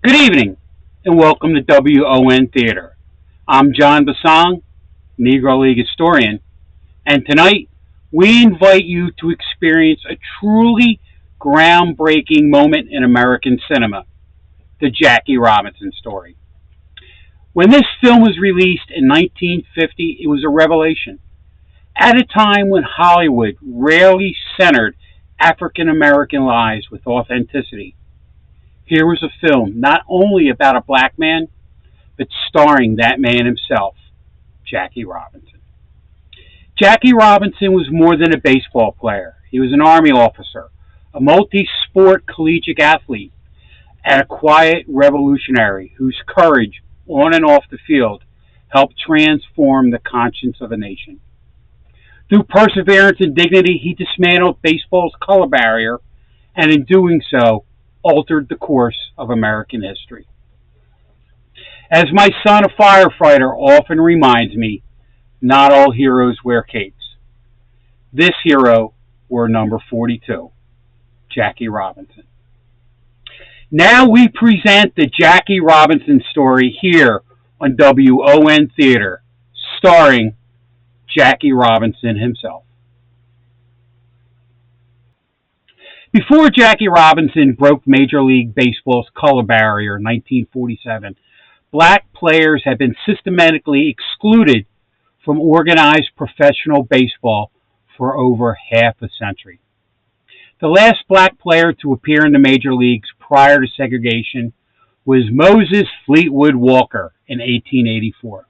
Good evening, and welcome to WON Theater. I'm John Basong, Negro League historian, and tonight we invite you to experience a truly groundbreaking moment in American cinema, the Jackie Robinson story. When this film was released in 1950, it was a revelation. At a time when Hollywood rarely centered African American lives with authenticity, here was a film not only about a black man, but starring that man himself, Jackie Robinson. Jackie Robinson was more than a baseball player. He was an Army officer, a multi-sport collegiate athlete, and a quiet revolutionary whose courage on and off the field helped transform the conscience of a nation. Through perseverance and dignity, he dismantled baseball's color barrier, and in doing so, altered the course of American history. As my son, a firefighter, often reminds me, not all heroes wear capes. This hero wore number 42, Jackie Robinson. Now we present the Jackie Robinson story here on WON Theater, starring Jackie Robinson himself. Before Jackie Robinson broke Major League Baseball's color barrier in 1947, black players had been systematically excluded from organized professional baseball for over half a century. The last black player to appear in the major leagues prior to segregation was Moses Fleetwood Walker in 1884.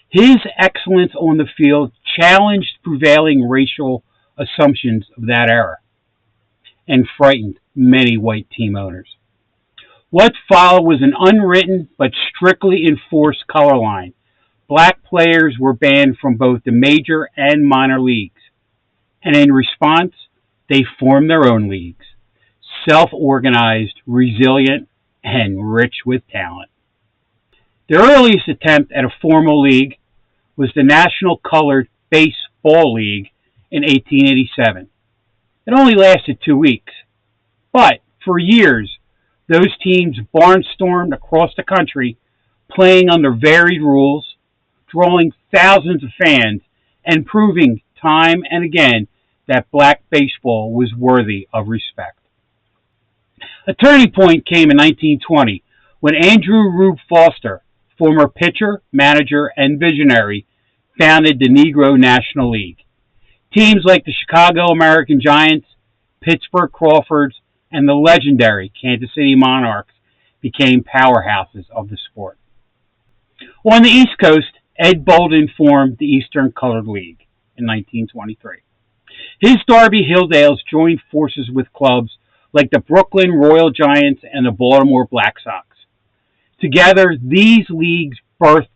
His excellence on the field challenged prevailing racial assumptions of that era and frightened many white team owners. What followed was an unwritten but strictly enforced color line. Black players were banned from both the major and minor leagues, and in response, they formed their own leagues, self-organized, resilient, and rich with talent. Their earliest attempt at a formal league was the National Colored Baseball League in 1887. It only lasted 2 weeks, but for years, those teams barnstormed across the country, playing under varied rules, drawing thousands of fans, and proving time and again that black baseball was worthy of respect. A turning point came in 1920 when Andrew Rube Foster, former pitcher, manager, and visionary, founded the Negro National League. Teams like the Chicago American Giants, Pittsburgh Crawfords, and the legendary Kansas City Monarchs became powerhouses of the sport. On the East Coast, Ed Bolden formed the Eastern Colored League in 1923. His Darby Hilldales joined forces with clubs like the Brooklyn Royal Giants and the Baltimore Black Sox. Together, these leagues birthed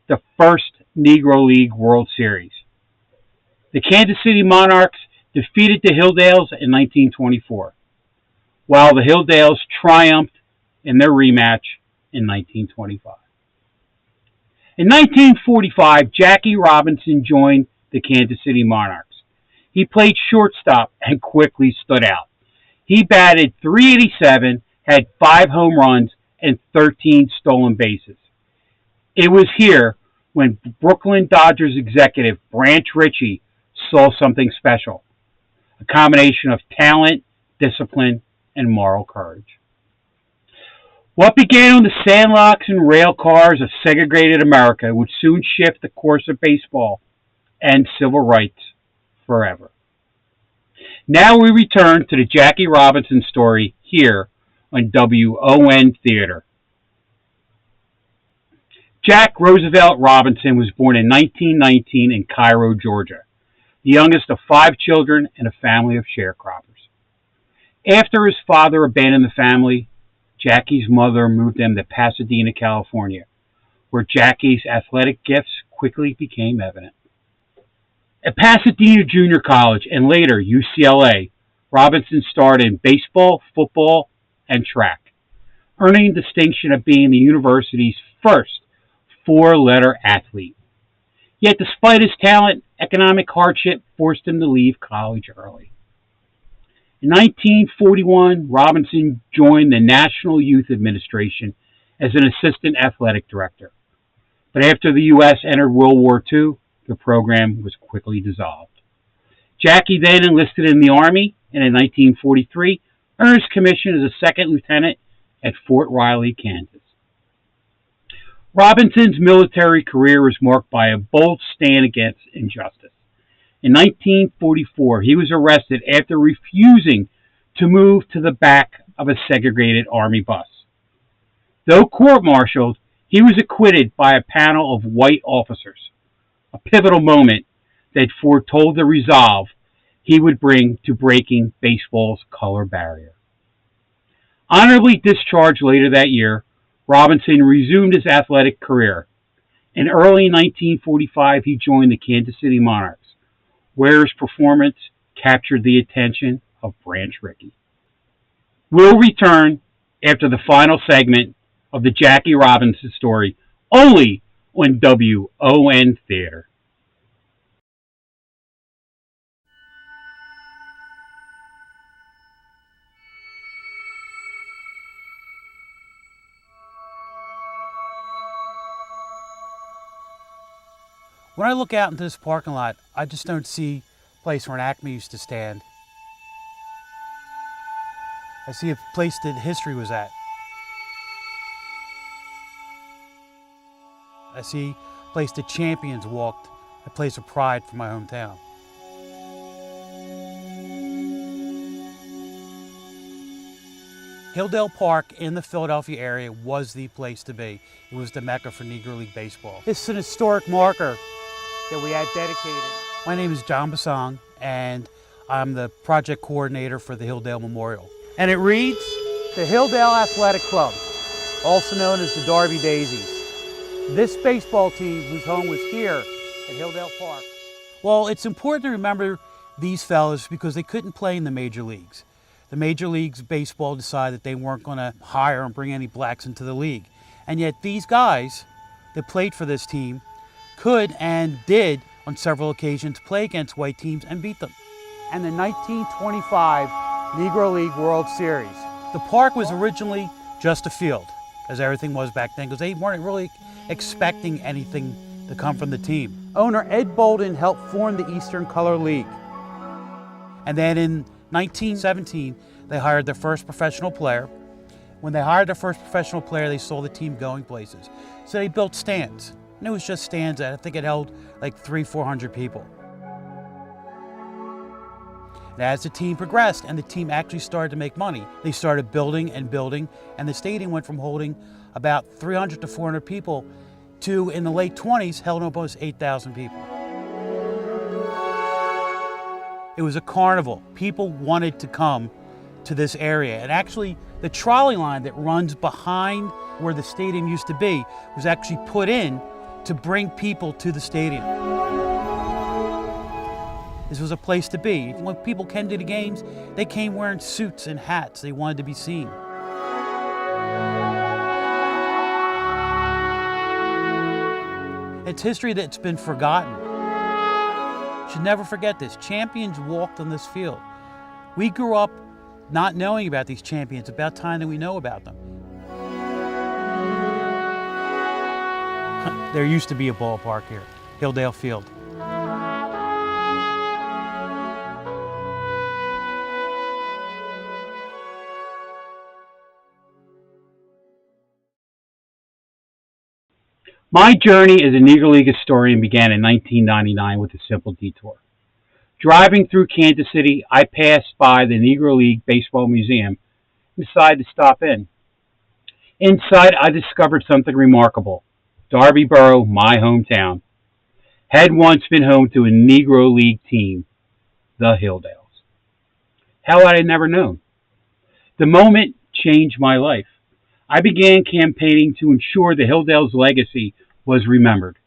the first Negro League World Series. The Kansas City Monarchs defeated the Hilldales in 1924, while the Hilldales triumphed in their rematch in 1925. In 1945, Jackie Robinson joined the Kansas City Monarchs. He played shortstop and quickly stood out. He batted .387, had 5 home runs, and 13 stolen bases. It was here when Brooklyn Dodgers executive Branch Rickey saw something special, a combination of talent, discipline, and moral courage. What began on the sandlocks and rail cars of segregated America would soon shift the course of baseball and civil rights forever. Now we return to the Jackie Robinson story here on WON Theater. Jack Roosevelt Robinson was born in 1919 in Cairo, Georgia, the youngest of 5 children in a family of sharecroppers. After his father abandoned the family, Jackie's mother moved them to Pasadena, California, where Jackie's athletic gifts quickly became evident. At Pasadena Junior College and later UCLA, Robinson starred in baseball, football, and track, earning the distinction of being the university's first 4-letter athlete. Yet despite his talent, economic hardship forced him to leave college early. In 1941, Robinson joined the National Youth Administration as an assistant athletic director. But after the U.S. entered World War II, the program was quickly dissolved. Jackie then enlisted in the Army, and in 1943 earned his commission as a second lieutenant at Fort Riley, Kansas. Robinson's military career was marked by a bold stand against injustice. In 1944, he was arrested after refusing to move to the back of a segregated Army bus. Though court-martialed, he was acquitted by a panel of white officers, a pivotal moment that foretold the resolve he would bring to breaking baseball's color barrier. Honorably discharged later that year, Robinson resumed his athletic career. In early 1945, he joined the Kansas City Monarchs, where his performance captured the attention of Branch Rickey. We'll return after the final segment of the Jackie Robinson story, only on WON Theater. When I look out into this parking lot, I just don't see a place where an Acme used to stand. I see a place that history was at. I see a place that champions walked, a place of pride for my hometown. Hilldale Park in the Philadelphia area was the place to be. It was the mecca for Negro League Baseball. It's an historic marker that we had dedicated. My name is John Basong, and I'm the project coordinator for the Hilldale Memorial. And it reads, the Hilldale Athletic Club, also known as the Darby Daisies. This baseball team, whose home was here at Hilldale Park. Well, it's important to remember these fellas because they couldn't play in the major leagues. The Major Leagues Baseball decided that they weren't going to hire and bring any blacks into the league. And yet these guys that played for this team could and did on several occasions play against white teams and beat them. And the 1925 Negro League World Series. The park was originally just a field, as everything was back then, because they weren't really expecting anything to come from the team. Owner Ed Bolden helped form the Eastern Color League. And then in 1917, they hired their first professional player. When they hired their first professional player, they saw the team going places. So they built stands. And it was just stands that I think it held like 300-400 people. And as the team progressed and the team actually started to make money, they started building and building, and the stadium went from holding about 300 to 400 people to, in the late 20s, held almost 8,000 people. It was a carnival. People wanted to come to this area. And actually, the trolley line that runs behind where the stadium used to be was actually put in to bring people to the stadium. This was a place to be. When people came to the games, they came wearing suits and hats. They wanted to be seen. It's history that's been forgotten. Should never forget this. Champions walked on this field. We grew up not knowing about these champions. It's about time that we know about them. There used to be a ballpark here, Hilldale Field. My journey as a Negro League historian began in 1999 with a simple detour. Driving through Kansas City, I passed by the Negro League Baseball Museum and decided to stop in. Inside, I discovered something remarkable. Darby Borough, my hometown, had once been home to a Negro League team, the Hilldales. How had I never known? The moment changed my life. I began campaigning to ensure the Hilldales' legacy was remembered.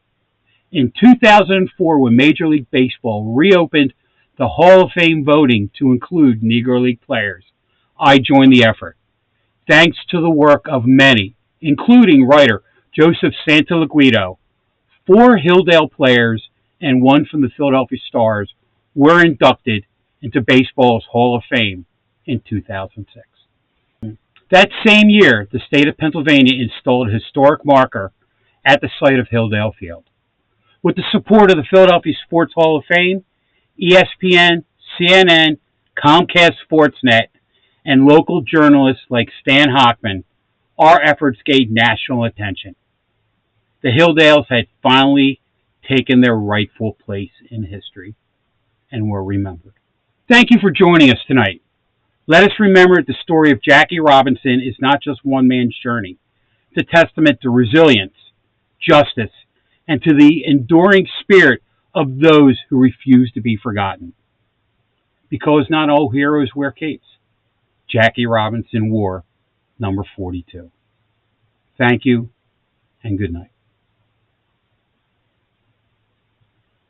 In 2004, when Major League Baseball reopened the Hall of Fame voting to include Negro League players, I joined the effort. Thanks to the work of many, including writer Joseph Santoliquito, 4 Hilldale players and 1 from the Philadelphia Stars were inducted into baseball's Hall of Fame in 2006. That same year, the state of Pennsylvania installed a historic marker at the site of Hilldale Field. With the support of the Philadelphia Sports Hall of Fame, ESPN, CNN, Comcast Sportsnet, and local journalists like Stan Hochman, our efforts gained national attention. The Hilldales had finally taken their rightful place in history and were remembered. Thank you for joining us tonight. Let us remember that the story of Jackie Robinson is not just one man's journey. It's a testament to resilience, justice, and to the enduring spirit of those who refuse to be forgotten. Because not all heroes wear capes. Jackie Robinson wore number 42. Thank you, and good night.